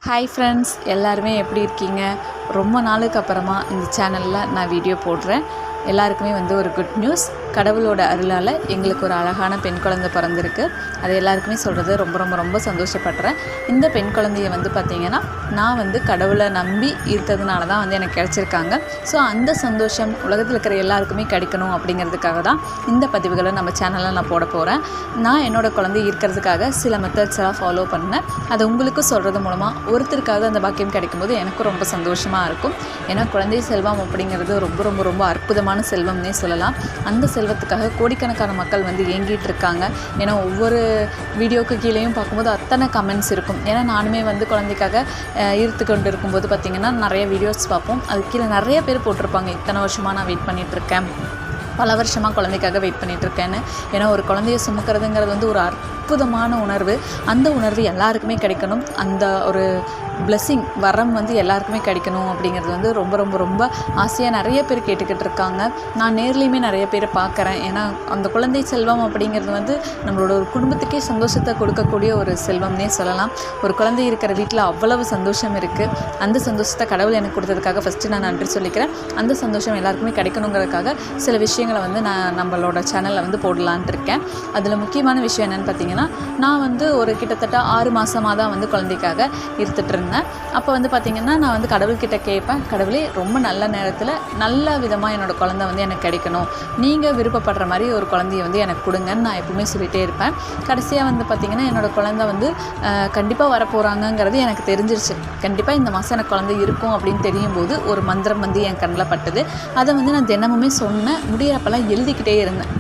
Hi friends, எல்லாருமே எப்படி இருக்கீங்க? ரொம்ப நாளுக்கு அப்புறமா இந்த சேனலில் நான் வீடியோ போடுறேன். எல்லாருக்குமே ஒரு குட் நியூஸ். கடவுளோட அருளால் எங்களுக்கு ஒரு அழகான பெண் குழந்தை பிறந்திருக்கு. அது எல்லாருக்குமே சொல்கிறது ரொம்ப ரொம்ப ரொம்ப சந்தோஷப்படுறேன். இந்த பெண் குழந்தைய பார்த்திங்கன்னா நான் கடவுளை நம்பி ஈர்த்ததுனால தான் எனக்கு கிடச்சிருக்காங்க. ஸோ அந்த சந்தோஷம் உலகத்தில் இருக்கிற எல்லாருக்குமே கிடைக்கணும் அப்படிங்கிறதுக்காக தான் இந்த பதிவுகளை நம்ம சேனலில் நான் போட போகிறேன். நான் என்னோடய குழந்தைய ஈர்க்கிறதுக்காக சில மெத்தட்ஸ் எல்லாம் ஃபாலோ பண்ணேன். அதை உங்களுக்கும் சொல்கிறது மூலமாக ஒருத்தருக்காக அந்த பாக்கியம் கிடைக்கும்போது எனக்கும் ரொம்ப சந்தோஷமாக இருக்கும். ஏன்னா குழந்தை செல்வம் அப்படிங்கிறது ரொம்ப ரொம்ப ரொம்ப அற்புதமான செல்வம்னே சொல்லலாம். அந்த செல்வத்துக்காக கோடிக்கணக்கான மக்கள் ஏங்கிட்டு இருக்காங்க. ஏன்னா ஒவ்வொரு வீடியோக்கு கீழேயும் பார்க்கும்போது அத்தனை கமெண்ட்ஸ் இருக்கும். ஏன்னா நானுமே குழந்தைக்காக ஈர்த்து கொண்டு இருக்கும்போது பார்த்திங்கன்னா நிறைய வீடியோஸ் பார்ப்போம். அதுக்கு கீழே நிறைய பேர் போட்டிருப்பாங்க, இத்தனை வருஷமாக நான் வெயிட் பண்ணிகிட்ருக்கேன், பல வருஷமாக குழந்தைக்காக வெயிட் பண்ணிகிட்ருக்கேன்னு. ஏன்னா ஒரு குழந்தைய சுமக்கிறதுங்கிறது ஒரு அற்புதமான உணர்வு. அந்த உணர்வு எல்லாருக்குமே கிடைக்கணும். அந்த ஒரு பிளெஸ்ஸிங் வரம் எல்லாருக்குமே கிடைக்கணும் அப்படிங்கிறது ரொம்ப ரொம்ப ரொம்ப ஆசையாக நிறைய பேர் கேட்டுக்கிட்டு இருக்காங்க. நான் நேர்லேயுமே நிறைய பேரை பார்க்குறேன். ஏன்னா அந்த குழந்தை செல்வம் அப்படிங்கிறது நம்மளோட ஒரு குடும்பத்துக்கே சந்தோஷத்தை கொடுக்கக்கூடிய ஒரு செல்வம்னே சொல்லலாம். ஒரு குழந்தை இருக்கிற வீட்டில் அவ்வளவு சந்தோஷம் இருக்குது. அந்த சந்தோஷத்தை கடவுள் எனக்கு கொடுத்ததுக்காக ஃபஸ்ட்டு நான் நன்றி சொல்லிக்கிறேன். அந்த சந்தோஷம் எல்லாருக்குமே கிடைக்கணுங்கிறதுக்காக சில விஷயங்களை நான் நம்மளோட சேனலில் போடலான்ட்டு இருக்கேன். அதில் முக்கியமான விஷயம் என்னென்னு பார்த்தீங்கன்னா, நான் ஒரு கிட்டத்தட்ட 6 மாதமாக தான் குழந்தைக்காக இருந்துட்டு இருந்தேன். அப்போ பார்த்திங்கன்னா நான் கடவுள்கிட்ட கேட்பேன், கடவுளே ரொம்ப நல்ல நேரத்தில் நல்ல விதமாக என்னோடய குழந்தை எனக்கு கிடைக்கணும், நீங்கள் விருப்பப்படுற மாதிரி ஒரு குழந்தைய எனக்கு கொடுங்கன்னு நான் எப்பவுமே சொல்லிகிட்டே இருப்பேன். கடைசியாக பார்த்திங்கன்னா என்னோடய குழந்தை கண்டிப்பாக வரப்போகிறாங்கங்கிறது எனக்கு தெரிஞ்சிருச்சு. கண்டிப்பாக இந்த மாதம் எனக்கு குழந்தை இருக்கும் அப்படின்னு தெரியும் போது ஒரு மந்திரம் என் கண்ணில் பட்டது. அதை நான் தினமுமே சொன்னேன். முடியிறப்பெல்லாம் எழுதிக்கிட்டே இருந்தேன்.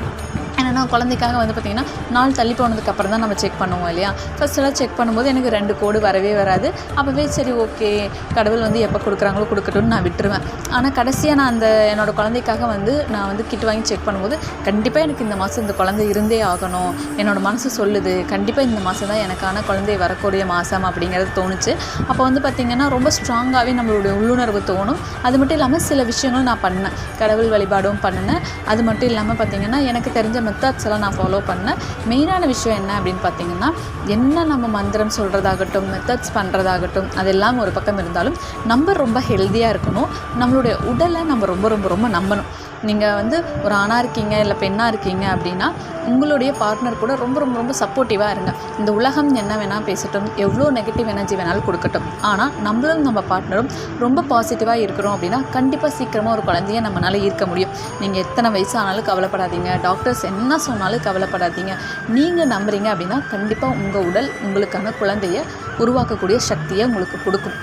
ஏன்னா குழந்தைக்காக பார்த்திங்கன்னா நாள் தள்ளி போனதுக்கப்புறம் தான் நம்ம செக் பண்ணுவோம் இல்லையா. ஃபஸ்ட்டெல்லாம் செக் பண்ணும்போது எனக்கு 2 கோடு வரவே வராது. அப்போவே சரி ஓகே, கடவுள் எப்போ கொடுக்குறாங்களோ கொடுக்கட்டும்னு நான் விட்டுருவேன். ஆனால் கடைசியாக நான் என்னோடய குழந்தைக்காக நான் கிட் வாங்கி செக் பண்ணும்போது கண்டிப்பாக எனக்கு இந்த மாதம் இந்த குழந்தை இருந்தே ஆகணும், என்னோடய மனசு சொல்லுது, கண்டிப்பாக இந்த மாதம் தான் எனக்கான குழந்தை வரக்கூடிய மாதம் அப்படிங்கிறது தோணுச்சு. அப்போ பார்த்திங்கன்னா ரொம்ப ஸ்ட்ராங்காகவே நம்மளுடைய உள்ளுணர்வு தோணும். அது மட்டும் இல்லாமல் சில விஷயங்கள் நான் பண்ணேன், கடவுள் வழிபாடும் பண்ணினேன். அது மட்டும் இல்லாமல் பார்த்திங்கன்னா எனக்கு தெரிஞ்ச மெத்தட்ஸ் எல்லாம் நான் ஃபாலோ பண்ணேன். மெயினான விஷயம் என்ன அப்படின்னு பார்த்தீங்கன்னா, என்ன நம்ம மந்திரம் சொல்கிறதாகட்டும், மெத்தட்ஸ் பண்ணுறதாகட்டும், அதெல்லாம் ஒரு பக்கம் இருந்தாலும் நம்ம ரொம்ப ஹெல்த்தியாக இருக்கணும். நம்மளுடைய உடலை நம்ம ரொம்ப ரொம்ப ரொம்ப நம்பணும். நீங்கள் ஒரு ஆணாக இருக்கீங்க இல்லை பெண்ணாக இருக்கீங்க அப்படின்னா உங்களுடைய பார்ட்னர் கூட ரொம்ப ரொம்ப ரொம்ப சப்போர்ட்டிவாக இருங்க. இந்த உலகம் என்ன வேணால் பேசட்டும், எவ்வளோ நெகட்டிவ் எனர்ஜி வேணாலும் கொடுக்கட்டும், ஆனால் நம்மளும் நம்ம பார்ட்னரும் ரொம்ப பாசிட்டிவாக இருக்கிறோம் அப்படின்னா கண்டிப்பாக சீக்கிரமாக ஒரு குழந்தைய நம்மளால் ஈர்க்க முடியும். நீங்கள் எத்தனை வயசு ஆனாலும் கவலைப்படாதீங்க, டாக்டர்ஸ் என்ன சொன்னாலும் கவலைப்படாதீங்க. நீங்கள் நம்புறீங்க அப்படின்னா கண்டிப்பாக உங்கள் உடல் உங்களுக்கான குழந்தைய உருவாக்கக்கூடிய சக்தியை உங்களுக்கு கொடுக்கும்.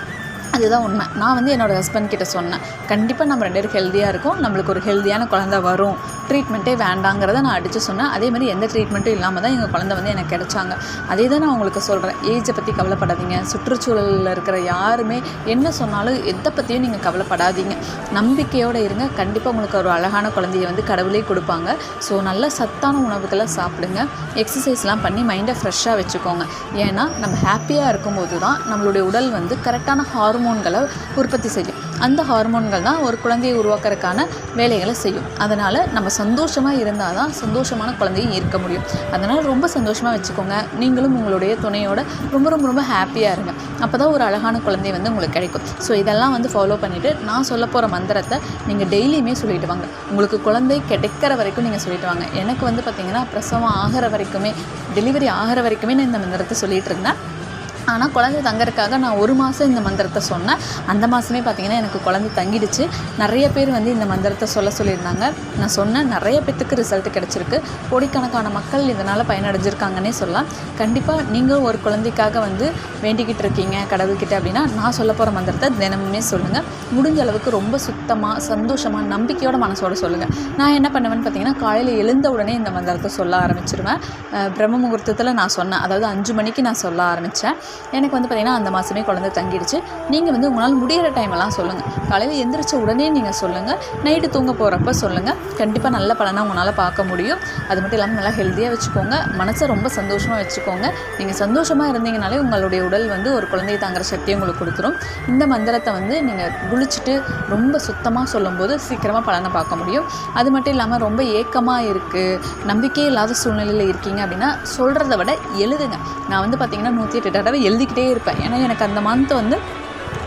அதுதான் உண்மை. நான் என்னோடய ஹஸ்பண்ட் கிட்ட சொன்னேன், கண்டிப்பாக நம்ம 2 பேரும் ஹெல்த்தியாக இருக்கும், நம்மளுக்கு ஒரு ஹெல்த்தியான குழந்தை வரும், ட்ரீட்மெண்ட்டே வேண்டாங்கிறத நான் அடித்து சொன்னேன். அதேமாதிரி எந்த ட்ரீட்மெண்ட்டும் இல்லாமல் தான் எங்கள் குழந்தை எனக்கு கிடைச்சாங்க. அதே தான் நான் உங்களுக்கு சொல்கிறேன். ஏஜை பற்றி கவலைப்படாதீங்க. சுற்றுச்சூழலில் இருக்கிற யாருமே என்ன சொன்னாலும் எதை பற்றியும் நீங்கள் கவலைப்படாதீங்க. நம்பிக்கையோடு இருங்க. கண்டிப்பாக உங்களுக்கு ஒரு அழகான குழந்தைய கடவுளே கொடுப்பாங்க. ஸோ நல்ல சத்தான உணவுகளை சாப்பிடுங்க, எக்ஸசைஸ்லாம் பண்ணி மைண்டை ஃப்ரெஷ்ஷாக வச்சுக்கோங்க. ஏன்னா நம்ம ஹாப்பியாக இருக்கும்போது தான் நம்மளுடைய உடல் கரெக்டான ஹார்மோன்களை உற்பத்தி செய்யும். அந்த ஹார்மோன்கள் தான் ஒரு குழந்தையை உருவாக்குறதுக்கான வேலைகளை செய்யும். அதனால் நம்ம சந்தோஷமாக இருந்தால் தான் சந்தோஷமான குழந்தையை ஈர்க்க முடியும். அதனால் ரொம்ப சந்தோஷமாக வச்சுக்கோங்க. நீங்களும் உங்களுடைய துணையோட ரொம்ப ரொம்ப ரொம்ப ஹாப்பியாக இருங்க. அப்போ தான் ஒரு அழகான குழந்தை உங்களுக்கு கிடைக்கும். ஸோ இதெல்லாம் ஃபாலோ பண்ணிவிட்டு நான் சொல்ல போகிற மந்திரத்தை நீங்கள் டெய்லியுமே சொல்லிட்டு வாங்க. உங்களுக்கு குழந்தை கிடைக்கிற வரைக்கும் நீங்கள் சொல்லிட்டு வாங்க. எனக்கு பார்த்திங்கன்னா பிரசவம் ஆகிற வரைக்குமே, டெலிவரி ஆகிற வரைக்குமே நான் இந்த மந்திரத்தை சொல்லிகிட்டு இருந்தேன். ஆனால் குழந்தை தங்கறதுக்காக நான் 1 மாதம் இந்த மந்திரத்தை சொன்னேன். அந்த மாதமே பார்த்திங்கன்னா எனக்கு குழந்தை தங்கிடுச்சு. நிறைய பேர் இந்த மந்திரத்தை சொல்லியிருந்தாங்க. நான் சொன்னேன், நிறைய பேத்துக்கு ரிசல்ட் கிடச்சிருக்கு. கோடிக்கணக்கான மக்கள் இதனால் பயனடைஞ்சிருக்காங்கன்னே சொல்லலாம். கண்டிப்பாக நீங்கள் ஒரு குழந்தைக்காக வேண்டிக்கிட்டு இருக்கீங்க கடவுள்கிட்ட அப்படின்னா நான் சொல்ல போகிற மந்திரத்தை தினமுமே சொல்லுங்கள். முடிஞ்ச அளவுக்கு ரொம்ப சுத்தமாக சந்தோஷமாக நம்பிக்கையோட மனசோடு சொல்லுங்கள். நான் என்ன பண்ணுவேன்னு பார்த்தீங்கன்னா, காலையில் எழுந்த உடனே இந்த மந்திரத்தை சொல்ல ஆரம்பிச்சிருவேன். பிரம்ம முகூர்த்தத்தில் நான் சொன்னேன், அதாவது 5 மணிக்கு நான் சொல்ல ஆரம்பித்தேன். எனக்கு பார்த்திங்கன்னா அந்த மாதமே குழந்தை தங்கிடுச்சு. நீங்கள் உங்களால் முடிகிற டைமெல்லாம் சொல்லுங்கள். காலையில் எந்திரிச்ச உடனே நீங்கள் சொல்லுங்கள், நைட்டு தூங்க போகிறப்ப சொல்லுங்கள். கண்டிப்பாக நல்ல பலனாக உங்களால் பார்க்க முடியும். அது மட்டும் இல்லாமல் நல்லா ஹெல்த்தியாக வச்சுக்கோங்க, மனசை ரொம்ப சந்தோஷமாக வச்சுக்கோங்க. நீங்கள் சந்தோஷமாக இருந்தீங்கனாலே உங்களுடைய உடல் ஒரு குழந்தையை தாங்குற சக்தியை உங்களுக்கு கொடுத்துரும். இந்த மந்திரத்தை நீங்கள் குளிச்சுட்டு ரொம்ப சுத்தமாக சொல்லும்போது சீக்கிரமாக பலனை பார்க்க முடியும். அது மட்டும் இல்லாமல் ரொம்ப ஏக்கமாக இருக்குது, நம்பிக்கையே இல்லாத சூழ்நிலையில் இருக்கீங்க அப்படின்னா சொல்கிறத விட எழுதுங்க. நான் பார்த்திங்கன்னா 108 தடவை எழுதிக்கிட்டே இருப்பேன். ஏன்னா எனக்கு அந்த மந்த் வந்து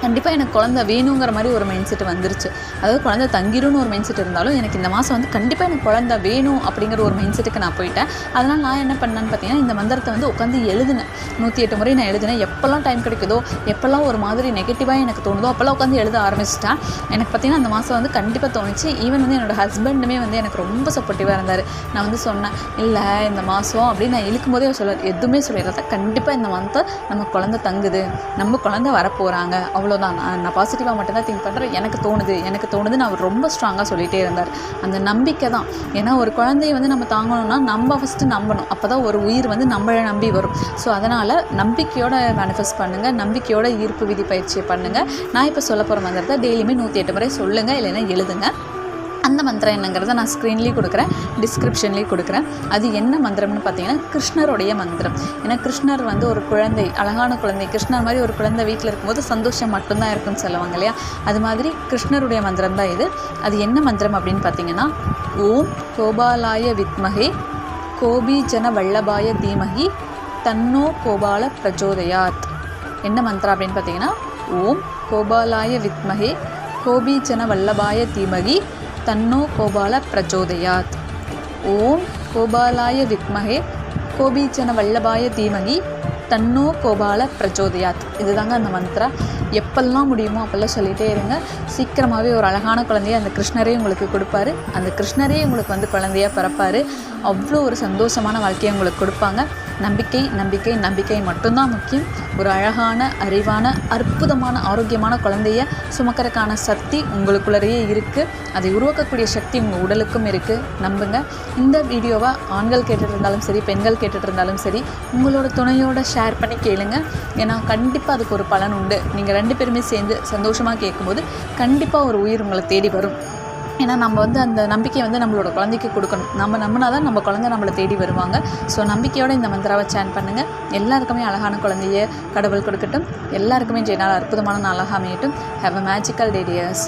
கண்டிப்பாக எனக்கு குழந்தை வேணுங்கிற மாதிரி ஒரு மைண்ட் செட் வந்துருச்சு. அதாவது குழந்தை தங்கிரும்னு ஒரு மைண்ட் செட் இருந்தாலும் எனக்கு இந்த மாதம் வந்து கண்டிப்பாக எனக்கு குழந்தை வேணும் அப்படிங்கிற ஒரு மைண்ட் செட்டுக்கு நான் போயிட்டேன். அதனால் நான் என்ன பண்ணேன்னு பார்த்தீங்கன்னா, இந்த மந்திரத்தை வந்து உட்காந்து எழுதினேன். 108 முறை நான் எழுதினேன். எப்போல்லாம் டைம் கிடைக்குதோ, எப்போல்லாம் ஒரு மாதிரி நெகட்டிவாக எனக்கு தோணுதோ அப்போல்லாம் உட்காந்து எழுத ஆரம்பிச்சிட்டேன். எனக்கு பார்த்தீங்கன்னா அந்த மாதம் வந்து கண்டிப்பாக தோணுச்சு. ஈவன் வந்து என்னோடய ஹஸ்பண்டுமே வந்து எனக்கு ரொம்ப சப்போர்ட்டிவாக இருந்தார். நான் வந்து சொன்னேன், இல்லை இந்த மாதம் அப்படின்னு நான் இழுக்கும் போதே எதுவுமே சொல்லிடுறத, கண்டிப்பாக இந்த மந்த்தை நம்ம குழந்தை தங்குது, நம்ம குழந்தை வரப்போகிறாங்க, அவ்வளோதான். நான் பாசிட்டிவாக மட்டும்தான் திங்க் பண்ணுறேன். எனக்கு தோணுதுன்னு அவர் ரொம்ப ஸ்ட்ராங்காக சொல்லிகிட்டே இருந்தார். அந்த நம்பிக்கை தான். ஏன்னா ஒரு குழந்தைய வந்து நம்ம தாங்கணும்னா நம்ம ஃபஸ்ட்டு நம்பணும். அப்போ தான் ஒரு உயிர் வந்து நம்மளை நம்பி வரும். ஸோ அதனால் நம்பிக்கையோட மேனிஃபெஸ்ட் பண்ணுங்கள், நம்பிக்கையோட ஈர்ப்பு விதி பயிற்சியை பண்ணுங்கள். நான் இப்போ சொல்ல போகிற மந்திரத்தை டெய்லியுமே 108 முறை சொல்லுங்கள், இல்லைன்னா எழுதுங்க. அந்த மந்திரம் என்னங்கிறத நான் ஸ்க்ரீன்லேயும் கொடுக்குறேன், டிஸ்கிரிப்ஷன்லேயும் கொடுக்குறேன். அது என்ன மந்திரம்னு பார்த்தீங்கன்னா கிருஷ்ணருடைய மந்திரம். ஏன்னா கிருஷ்ணர் வந்து ஒரு குழந்தை, அழகான குழந்தை. கிருஷ்ணர் மாதிரி ஒரு குழந்தை வீட்டில் இருக்கும்போது சந்தோஷம் மட்டும்தான் இருக்குன்னு சொல்லுவாங்க இல்லையா? அது மாதிரி கிருஷ்ணருடைய மந்திரம் தான் இது. அது என்ன மந்திரம் அப்படின்னு பார்த்தீங்கன்னா, ஓம் கோபாலாய வித்மகே கோபீஜன வல்லபாய தீமகி தன்னோ கோபால பிரச்சோதயாத். என்ன மந்திரம் அப்படின்னு பார்த்தீங்கன்னா, ஓம் கோபாலாய வித்மகே கோபீஜன வல்லபாய தீமகி தன்னோ கோபால பிரச்சோதயாத். ஓம் கோபாலாய வித்மகே கோபீஜன வல்லபாய தீமகி தன்னோ கோபால பிரச்சோதயாத். இதுதாங்க அந்த மந்த்ரா. எப்பெல்லாம் முடியுமோ அப்போல்லாம் சொல்லிகிட்டே இருங்க. சீக்கிரமாகவே ஒரு அழகான குழந்தைய அந்த கிருஷ்ணரே உங்களுக்கு கொடுப்பாரு. அந்த கிருஷ்ணரே உங்களுக்கு வந்து குழந்தையாக பிறப்பார். அவ்வளோ ஒரு சந்தோஷமான வாழ்க்கையை உங்களுக்கு கொடுப்பாங்க. நம்பிக்கை நம்பிக்கை நம்பிக்கை மட்டும்தான் முக்கியம். ஒரு அழகான, அறிவான, அற்புதமான, ஆரோக்கியமான குழந்தைய சுமக்கிறதுக்கான சக்தி உங்களுக்குள்ளேயே இருக்குது. அதை உருவாக்கக்கூடிய சக்தி உங்கள் உடலுக்கும் இருக்குது. நம்புங்க. இந்த வீடியோவை ஆண்கள் கேட்டுட்டு இருந்தாலும் சரி, பெண்கள் கேட்டுட்டு இருந்தாலும் சரி, உங்களோட துணையோட ஷேர் பண்ணி கேளுங்க. ஏன்னா கண்டிப்பாக அதுக்கு ஒரு பலன் உண்டு. நீங்கள் 2 பேருமே சேர்ந்து சந்தோஷமாக கேட்கும்போது கண்டிப்பாக ஒரு உயிர் உங்களை தேடி வரும். ஏன்னா நம்ம வந்து அந்த நம்பிக்கையை வந்து நம்மளோட குழந்தைக்கு கொடுக்கணும். நம்ம நம்பினா தான் நம்ம குழந்தை நம்மளை தேடி வருவாங்க. ஸோ நம்பிக்கையோடு இந்த மந்திராவை சேன் பண்ணுங்கள். எல்லாருக்குமே அழகான குழந்தைய கடவுள் கொடுக்கட்டும். எல்லாருக்குமே நாள் அற்புதமான நாளாக அமையட்டும். Have a magical day tears.